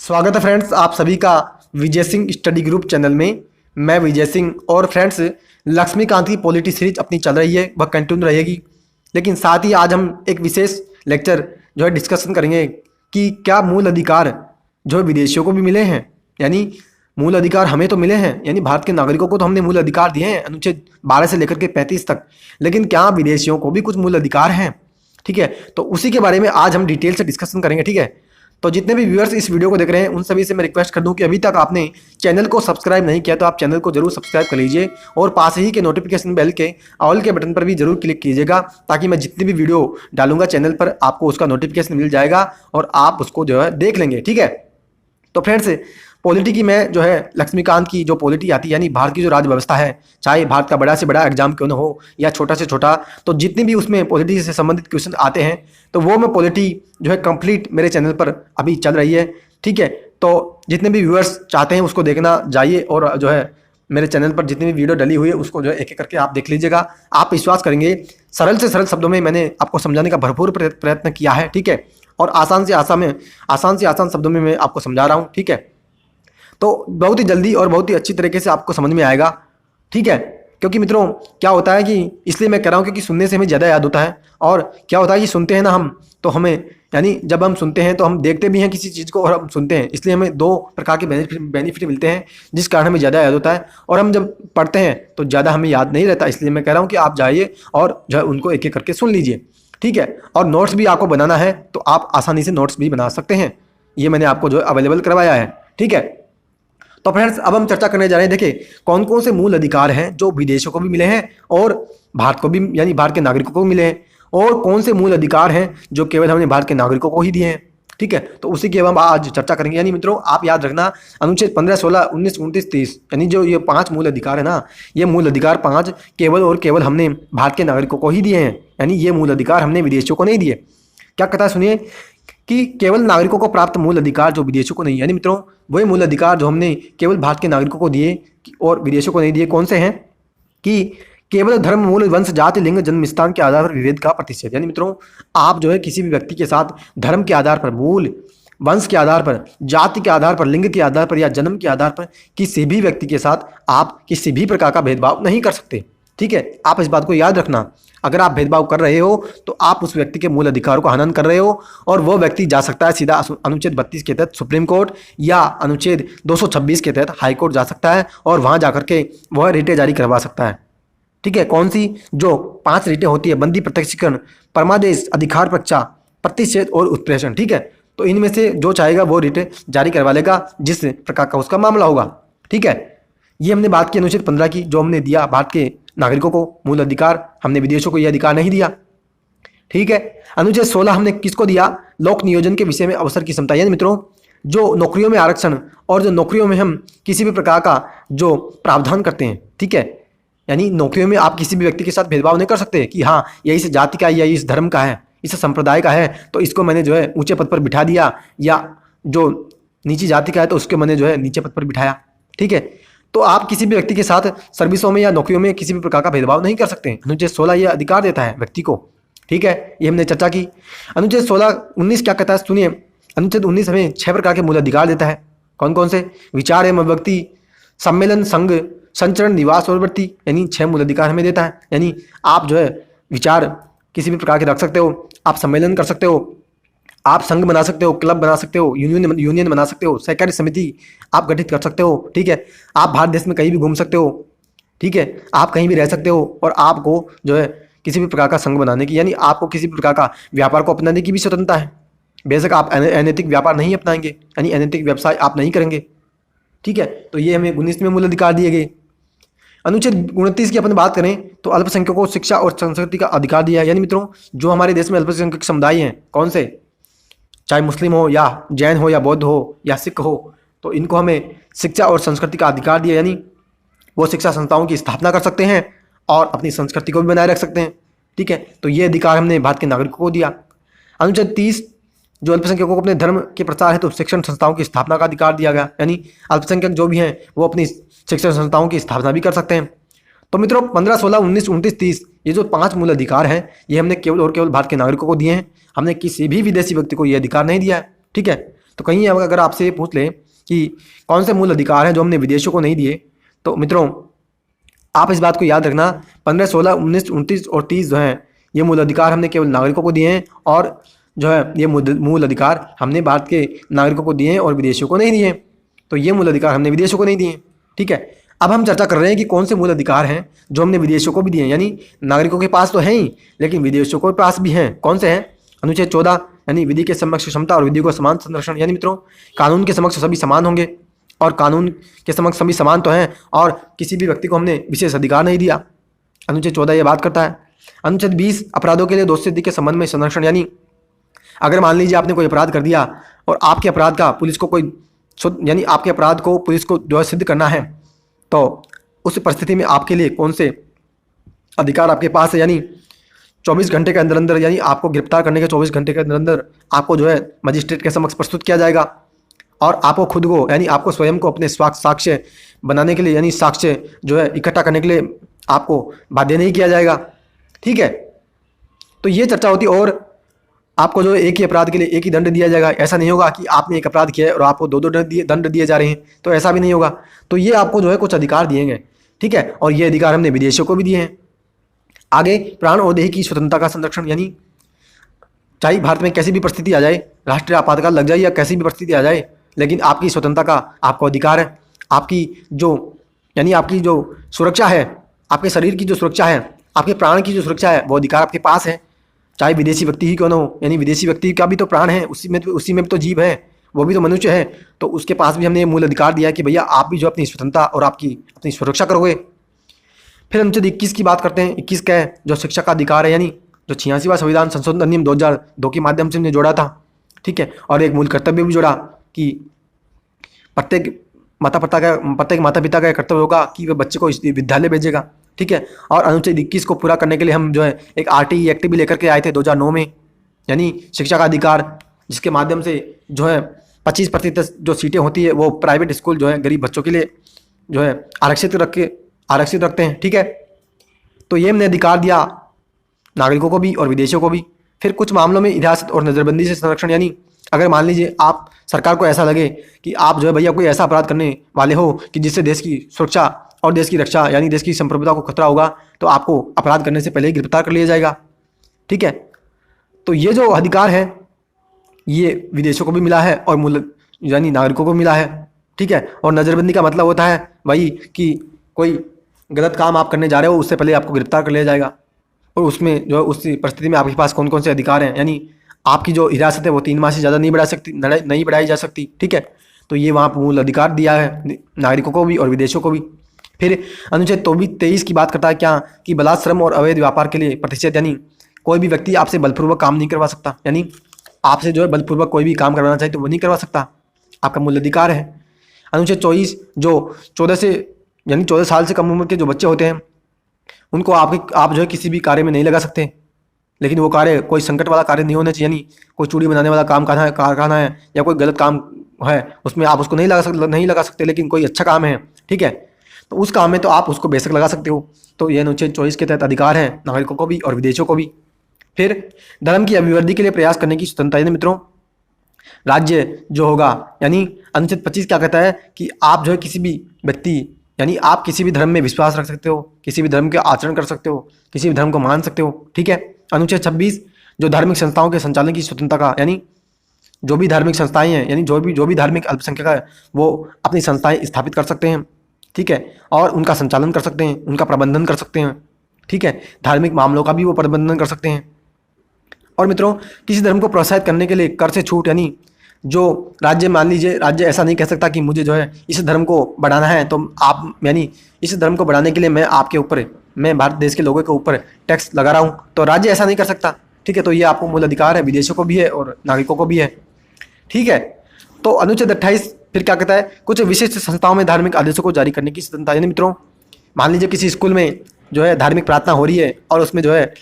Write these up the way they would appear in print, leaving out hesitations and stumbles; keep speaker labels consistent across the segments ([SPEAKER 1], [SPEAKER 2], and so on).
[SPEAKER 1] स्वागत है फ्रेंड्स आप सभी का Vijay Singh study group channel में। मैं विजय सिंह और फ्रेंड्स लक्ष्मीकांत की पॉलिटी सीरीज अपनी चल रही है, वह कंटिन्यू रहेगी। लेकिन साथ ही आज हम एक विशेष लेक्चर जो है डिस्कशन करेंगे कि क्या मूल अधिकार जो विदेशियों को भी मिले हैं, यानी मूल अधिकार हमें तो मिले हैं, यानी भारत के नागरिकों को तो हमने मूल अधिकार दिए हैं अनुच्छेद 12 से लेकर के 35 तक, लेकिन क्या विदेशियों को भी कुछ मूल अधिकार हैं। ठीक है, तो उसी के बारे में आज हम डिटेल से डिस्कशन करेंगे। ठीक है, तो जितने भी व्यूअर्स इस वीडियो को देख रहे हैं उन सभी से मैं रिक्वेस्ट कर दूं कि अभी तक आपने चैनल को सब्सक्राइब नहीं किया तो आप चैनल को जरूर सब्सक्राइब कर लीजिए और पास ही के नोटिफिकेशन बेल के ऑल के बटन पर भी जरूर क्लिक कीजिएगा, ताकि मैं जितनी भी वीडियो डालूंगा चैनल पर आपको उसका नोटिफिकेशन मिल जाएगा और आप उसको जो है देख लेंगे। ठीक है, तो फ्रेंड्स पॉलिटी की मैं जो है लक्ष्मीकांत की जो पॉलिटी आती है, यानी भारत की जो राज्य व्यवस्था है, चाहे भारत का बड़ा से बड़ा एग्जाम क्यों ना हो या छोटा से छोटा, तो जितनी भी उसमें पॉलिटी से संबंधित क्वेश्चन आते हैं तो वो मैं पॉलिटी जो है कंप्लीट मेरे चैनल पर अभी चल रही है। ठीक है, तो जितने भी व्यूअर्स चाहते हैं उसको देखना जाइए और जो है मेरे चैनल पर जितनी भी वीडियो डली हुई है उसको जो है एक एक करके आप देख लीजिएगा। आप विश्वास करेंगे सरल से सरल शब्दों में मैंने आपको समझाने का भरपूर प्रयत्न किया है। ठीक है, और आसान से आसान शब्दों में मैं आपको समझा रहा हूँ। ठीक है, तो बहुत ही जल्दी और बहुत ही अच्छी तरीके से आपको समझ में आएगा। ठीक है, क्योंकि मित्रों क्या होता है कि इसलिए मैं कह रहा हूँ क्योंकि सुनने से हमें ज़्यादा याद होता है। और क्या होता है कि सुनते हैं ना हम, तो हमें यानी जब हम सुनते हैं तो हम देखते भी हैं किसी चीज़ को और हम सुनते हैं, इसलिए हमें दो प्रकार के बेनिफिट मिलते हैं जिस कारण हमें ज़्यादा याद होता है। और हम जब पढ़ते हैं तो ज़्यादा हमें याद नहीं रहता, इसलिए मैं कह रहा हूँ कि आप जाइए और जो है उनको एक एक करके सुन लीजिए। ठीक है, और नोट्स भी आपको बनाना है तो आप आसानी से नोट्स भी बना सकते हैं, ये मैंने आपको जो है अवेलेबल करवाया है। ठीक है, तो फ्रेंड्स अब हम चर्चा करने जा रहे हैं। देखिए कौन कौन से मूल अधिकार हैं जो विदेशों को भी मिले हैं और भारत को भी, यानी भारत के नागरिकों को भी मिले हैं, और कौन से मूल अधिकार हैं जो केवल हमने भारत के नागरिकों को ही दिए हैं। ठीक है, तो उसी की हम आज चर्चा करेंगे। यानी मित्रों आप याद रखना अनुच्छेद 15, 16, 19, 29, 30, यानी जो ये 5 मूल अधिकार है ना, ये मूल अधिकार 5 केवल और केवल हमने भारत के नागरिकों को ही दिए हैं, यानी ये मूल अधिकार हमने विदेशियों को नहीं दिए। क्या कहता है सुनिए कि केवल नागरिकों को प्राप्त मूल अधिकार जो विदेशों को नहीं, यानी मित्रों वही मूल अधिकार जो हमने केवल भारत के नागरिकों को दिए और विदेशों को नहीं दिए, कौन से हैं कि केवल धर्म, मूल, वंश, जाति, लिंग, जन्म स्थान के आधार पर विभेद का प्रतिषेध। यानी मित्रों आप जो है किसी भी व्यक्ति के साथ धर्म के आधार पर, मूल, वंश के आधार पर, जाति के आधार पर, लिंग के आधार पर या जन्म के आधार पर किसी भी व्यक्ति के साथ आप किसी भी प्रकार का भेदभाव नहीं कर सकते। ठीक है, आप इस बात को याद रखना। अगर आप भेदभाव कर रहे हो तो आप उस व्यक्ति के मूल अधिकारों को हनन कर रहे हो, और वो व्यक्ति जा सकता है सीधा अनुच्छेद 32 के तहत सुप्रीम कोर्ट या अनुच्छेद 226 के तहत हाई कोर्ट जा सकता है और वहां जाकर के वह रिटें जारी करवा सकता है। ठीक है, कौन सी? जो 5 रिटें होती है, बंदी, प्रत्यक्षीकरण, परमादेश, अधिकार पक्षा, प्रतिषेध और उत्प्रेषण। ठीक है, तो इनमें से जो चाहेगा वो रिटें जारी करवा लेगा जिस प्रकार का उसका मामला होगा। ठीक है, ये हमने बात की अनुच्छेद 15 की, जो हमने दिया भारत के नागरिकों को मूल अधिकार, हमने विदेशों को यह अधिकार नहीं दिया। ठीक है, अनुच्छेद 16 हमने किसको दिया? लोक नियोजन के विषय में अवसर की समता, यानी मित्रों जो नौकरियों में आरक्षण और जो नौकरियों में हम किसी भी प्रकार का जो प्रावधान करते हैं। ठीक है, यानी नौकरियों में आप किसी भी व्यक्ति के साथ भेदभाव नहीं कर सकते कि हाँ ये इस जाति का है या इस धर्म का है, इस संप्रदाय का है तो इसको मैंने जो है ऊंचे पद पर बिठा दिया, या जो नीची जाति का है तो उसके मैंने जो है नीचे पद पर बिठाया। ठीक है, तो आप किसी भी व्यक्ति के साथ सर्विसों में या नौकरियों में किसी भी प्रकार का भेदभाव नहीं कर सकते। अनुच्छेद 16 ये अधिकार देता है व्यक्ति को। ठीक है, ये हमने चर्चा की। अनुच्छेद 16, 19 क्या कहता है सुनिए। अनुच्छेद 19 हमें 6 प्रकार के मूल अधिकार देता है। कौन कौन से? विचार एवं अभिव्यक्ति, सम्मेलन, संघ, संचरण, निवास और वृत्ति, यानी 6 मूल अधिकार हमें देता है। यानी आप जो है विचार किसी भी प्रकार के रख सकते हो, आप सम्मेलन कर सकते हो, आप संघ बना सकते हो, क्लब बना सकते हो, यूनियन बना सकते हो, सहकारी समिति आप गठित कर सकते हो। ठीक है, आप भारत देश में कहीं भी घूम सकते हो। ठीक है, आप कहीं भी रह सकते हो और आपको जो है किसी भी प्रकार का संघ बनाने की, यानी आपको किसी भी प्रकार का व्यापार को अपनाने की भी स्वतंत्रता है। बेशक आप अनैतिक व्यापार नहीं अपनाएंगे, यानी अनैतिक व्यवसाय आप नहीं करेंगे। ठीक है, तो ये हमें 19 में मूल अधिकार दिए गए। अनुच्छेद 29 की अपन बात करें तो अल्पसंख्यकों को शिक्षा और संस्कृति का अधिकार दिया है। यानी मित्रों जो हमारे देश में अल्पसंख्यक समुदाय हैं, कौन से, चाहे मुस्लिम हो या जैन हो या बौद्ध हो या सिख हो, तो इनको हमें शिक्षा और संस्कृति का अधिकार दिया, यानी वो शिक्षा संस्थाओं की स्थापना कर सकते हैं और अपनी संस्कृति को भी बनाए रख सकते हैं। ठीक है, तो ये अधिकार हमने भारत के नागरिकों को दिया। अनुच्छेद 30 जो अल्पसंख्यकों को अपने धर्म के प्रचार है तो शिक्षण संस्थाओं की स्थापना का अधिकार दिया गया, यानी अल्पसंख्यक जो भी हैं वो अपनी शिक्षण संस्थाओं की स्थापना भी कर सकते हैं। तो मित्रों 15, 16, 19, 29, 30 ये जो 5 मूल अधिकार हैं ये हमने केवल और केवल भारत के नागरिकों को दिए हैं, हमने किसी भी विदेशी व्यक्ति को ये अधिकार नहीं दिया है। ठीक है, तो कहीं अगर आपसे ये पूछ लें कि कौन से मूल अधिकार हैं जो हमने विदेशों को नहीं दिए, तो मित्रों आप इस बात को याद रखना, 15, 16, 19, 29 और 30 जो हैं ये मूल अधिकार हमने केवल नागरिकों को दिए हैं, और जो है ये मूल अधिकार हमने भारत के नागरिकों को दिए हैं और विदेशियों को नहीं दिए हैं। तो ये मूल अधिकार हमने विदेशों को नहीं दिए। ठीक है, अब हम चर्चा कर रहे हैं कि कौन से मूल अधिकार हैं जो हमने विदेशों को भी दिए हैं, यानी नागरिकों के पास तो हैं ही लेकिन विदेशियों के पास भी हैं। कौन से हैं? अनुच्छेद 14 यानी विधि के समक्ष क्षमता और विधि को समान संरक्षण, यानी मित्रों कानून के समक्ष सभी समान होंगे, और कानून के समक्ष सभी समान तो हैं और किसी भी व्यक्ति को हमने विशेष अधिकार नहीं दिया। अनुच्छेद 14 ये बात करता है। अनुच्छेद 20 अपराधों के लिए दोषसिद्धि के संबंध में संरक्षण, यानी अगर मान लीजिए आपने कोई अपराध कर दिया और आपके अपराध का पुलिस को यानी आपके अपराध को पुलिस को जो है सिद्ध करना है, तो उस परिस्थिति में आपके लिए कौन से अधिकार आपके पास है, यानी 24 घंटे के अंदर अंदर, यानी आपको गिरफ्तार करने के 24 घंटे के अंदर अंदर आपको जो है मजिस्ट्रेट के समक्ष प्रस्तुत किया जाएगा, और आपको खुद को यानी आपको स्वयं को अपने साक्ष्य बनाने के लिए यानी साक्ष्य जो है इकट्ठा करने के लिए आपको बाध्य नहीं किया जाएगा। ठीक है, तो ये चर्चा होती है। और आपको जो एक ही अपराध के लिए एक ही दंड दिया जाएगा, ऐसा नहीं होगा कि आपने एक अपराध किया है और आपको दो दंड दिए जा रहे हैं, तो ऐसा भी नहीं होगा। तो ये आपको जो है कुछ अधिकार दिए गए। ठीक है, और ये अधिकार हमने विदेशियों को भी दिए हैं। आगे प्राण और देह की स्वतंत्रता का संरक्षण, यानी चाहे भारत में कैसी भी परिस्थिति आ जाए, राष्ट्रीय आपातकाल लग जाए या कैसी भी परिस्थिति आ जाए, लेकिन आपकी स्वतंत्रता का आपको अधिकार है। आपकी जो सुरक्षा है, आपके शरीर की जो सुरक्षा है, आपके प्राण की जो सुरक्षा है, वो अधिकार आपके पास है, चाहे विदेशी व्यक्ति ही क्यों न हो। यानी विदेशी व्यक्ति का भी तो प्राण है, उसी में भी तो जीव है, वो भी तो मनुष्य है, तो उसके पास भी हमने ये मूल अधिकार दिया है कि भैया आप भी जो अपनी स्वतंत्रता और आपकी अपनी सुरक्षा करोगे। फिर अनुच्छेद 21 की बात करते हैं। 21 का है जो शिक्षा का अधिकार है, यानी जो 86वां संविधान संशोधन अधिनियम 2002 के माध्यम से हमने जोड़ा था। ठीक है, और एक मूल कर्तव्य भी जोड़ा कि प्रत्येक माता पिता का कर्तव्य होगा कि वह बच्चे को विद्यालय भेजेगा। ठीक है, और अनुच्छेद 21 को पूरा करने के लिए हम जो है एक RTE एक्ट भी लेकर के आए थे 2009 में, यानी शिक्षा का अधिकार, जिसके माध्यम से जो है 25% जो सीटें होती है वो प्राइवेट स्कूल जो है गरीब बच्चों के लिए जो है आरक्षित रखते हैं। ठीक है, तो ये हमने अधिकार दिया नागरिकों को भी और विदेशियों को भी। फिर कुछ मामलों में हिरासत और नज़रबंदी से संरक्षण, यानी अगर मान लीजिए आप सरकार को ऐसा लगे कि आप जो है भैया कोई ऐसा अपराध करने वाले हो कि जिससे देश की सुरक्षा और देश की रक्षा यानी देश की संप्रभुता को खतरा होगा, तो आपको अपराध करने से पहले ही गिरफ्तार कर लिया जाएगा। ठीक है, तो ये जो अधिकार है ये विदेशों को भी मिला है और मूल यानी नागरिकों को मिला है। ठीक है, और नज़रबंदी का मतलब होता है वही कि कोई गलत काम आप करने जा रहे हो उससे पहले आपको गिरफ्तार कर लिया जाएगा, और उसमें जो उस परिस्थिति में आपके पास कौन कौन से अधिकार हैं, यानी आपकी जो हिरासत है वो 3 माह से ज़्यादा नहीं बढ़ाई जा सकती। ठीक है, तो ये वहाँ पर मूल अधिकार दिया है नागरिकों को भी और विदेशों को भी। फिर अनुच्छेद 23 की बात करता है क्या कि बलात्कार, श्रम और अवैध व्यापार के लिए प्रतिषेध, यानी कोई भी व्यक्ति आपसे बलपूर्वक काम नहीं करवा सकता, यानी आपसे जो है बलपूर्वक कोई भी काम करवाना चाहे तो वो नहीं करवा सकता, आपका मूल अधिकार है। अनुच्छेद 24 जो 14 साल से कम उम्र के जो बच्चे होते हैं उनको आप जो है किसी भी कार्य में नहीं लगा सकते, लेकिन वो कार्य कोई संकट वाला कार्य नहीं होना चाहिए, यानी कोई चूड़ी बनाने वाला काम कारखाना है या कोई गलत काम है उसमें आप उसको नहीं लगा सकते, लेकिन कोई अच्छा काम है, ठीक है, तो उस काम में तो आप उसको बेशक लगा सकते हो। तो ये अनुच्छेद 24 के तहत अधिकार है नागरिकों को भी और विदेशों को भी। फिर धर्म की अभिवृद्धि के लिए प्रयास करने की स्वतंत्रता, यानी मित्रों राज्य जो होगा, यानी अनुच्छेद 25 क्या कहता है कि आप जो है किसी भी व्यक्ति यानी आप किसी भी धर्म में विश्वास रख सकते हो, किसी भी धर्म के आचरण कर सकते हो, किसी भी धर्म को मान सकते हो। ठीक है, अनुच्छेद 26 जो धार्मिक संस्थाओं के संचालन की स्वतंत्रता का, यानी जो भी धार्मिक संस्थाएं हैं यानी जो भी धार्मिक अल्पसंख्यक है वो अपनी संस्थाएं स्थापित कर सकते हैं। ठीक है, और उनका संचालन कर सकते हैं, उनका प्रबंधन कर सकते हैं। ठीक है, धार्मिक मामलों का भी वो प्रबंधन कर सकते हैं। और मित्रों किसी धर्म को प्रोत्साहित करने के लिए कर से छूट, यानी जो राज्य मान लीजिए राज्य ऐसा नहीं कह सकता कि मुझे जो है इस धर्म को बढ़ाना है तो आप यानी इस धर्म को बढ़ाने के लिए मैं भारत देश के लोगों के ऊपर टैक्स लगा रहा हूँ, तो राज्य ऐसा नहीं कर सकता। ठीक है, तो ये आपको मूल अधिकार है, विदेशों को भी है और नागरिकों को भी है। ठीक है, तो अनुच्छेद 28 फिर क्या कहता है, कुछ विशिष्ट संस्थाओं में धार्मिक आदेशों को जारी करने की स्वतंत्रता, यानी मित्रों मान लीजिए किसी स्कूल में जो है धार्मिक प्रार्थना हो रही है और उसमें जो है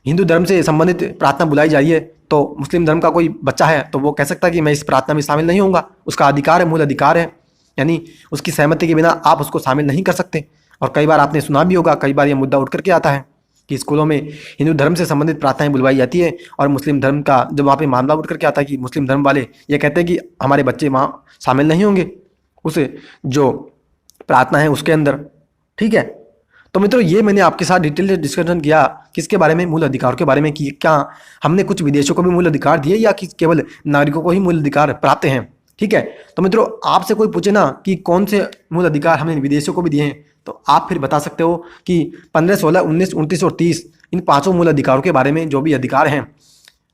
[SPEAKER 1] हिंदू धर्म से संबंधित प्रार्थना बुलाई जा रही है, तो मुस्लिम धर्म का कोई बच्चा है तो वो कह सकता है कि मैं इस प्रार्थना में शामिल नहीं होऊंगा, उसका अधिकार है, मूल अधिकार है, यानी उसकी सहमति के बिना आप उसको शामिल नहीं कर सकते। और कई बार आपने सुना भी होगा, कई बार ये मुद्दा उठ करके आता है कि स्कूलों में हिंदू धर्म से संबंधित प्रार्थनाएं बुलवाई जाती है और मुस्लिम धर्म का जब वहाँ पे मामला उठ करके आता है कि मुस्लिम धर्म वाले ये कहते हैं कि हमारे बच्चे वहाँ शामिल नहीं होंगे उस जो प्रार्थना है उसके अंदर। ठीक है, तो मित्रों ये मैंने आपके साथ डिटेल से डिस्कशन किया किसके बारे में, मूल अधिकार के बारे में, कि क्या हमने कुछ विदेशों को भी मूल अधिकार दिए या कि केवल नागरिकों को ही मूल अधिकार प्राप्त हैं। ठीक है, तो मित्रों आपसे कोई पूछे ना कि कौन से मूल अधिकार हमने विदेशों को भी दिए हैं, तो आप फिर बता सकते हो कि 15, 16, 19, 29 और 30 इन पांचों मूल अधिकारों के बारे में जो भी अधिकार हैं,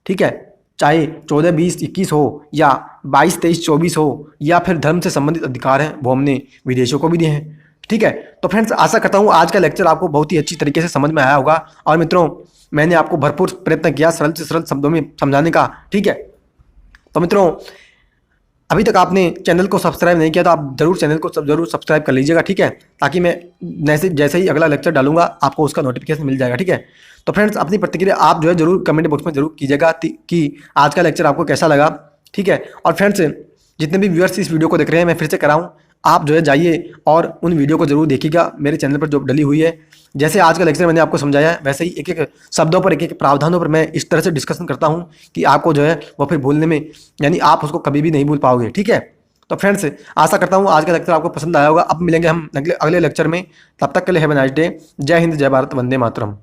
[SPEAKER 1] ठीक है, चाहे 14, 20, 21 हो या 22, 23, 24 हो या फिर धर्म से संबंधित अधिकार हैं, वो हमने विदेशों को भी दिए हैं। ठीक है, तो फ्रेंड्स आशा करता हूँ आज का लेक्चर आपको बहुत ही अच्छी तरीके से समझ में आया होगा और मित्रों मैंने आपको भरपूर प्रयत्न किया सरल से सरल शब्दों में समझाने का। ठीक है, तो मित्रों अभी तक आपने चैनल को सब्सक्राइब नहीं किया तो आप जरूर चैनल को जरूर सब्सक्राइब कर लीजिएगा। ठीक है, ताकि मैं जैसे ही अगला लेक्चर डालूंगा आपको उसका नोटिफिकेशन मिल जाएगा। ठीक है, तो फ्रेंड्स अपनी प्रतिक्रिया आप जो है जरूर कमेंट बॉक्स में जरूर कीजिएगा कि आज का लेक्चर आपको कैसा लगा। ठीक है, और फ्रेंड्स जितने भी व्यूअर्स इस वीडियो को देख रहे हैं मैं फिर से कराऊँ, आप जो है जाइए और उन वीडियो को जरूर देखिएगा मेरे चैनल पर जो डली हुई है। जैसे आज का लेक्चर मैंने आपको समझाया है वैसे ही एक एक शब्दों पर एक एक प्रावधानों पर मैं इस तरह से डिस्कशन करता हूं कि आपको जो है वो फिर भूलने में यानी आप उसको कभी भी नहीं भूल पाओगे। ठीक है, तो फ्रेंड्स आशा करता हूं आज का लेक्चर आपको पसंद आया होगा। अब मिलेंगे हम अगले लेक्चर में, तब तक के लिए हैव अ नाइस डे। जय हिंद, जय भारत, वंदे मातरम।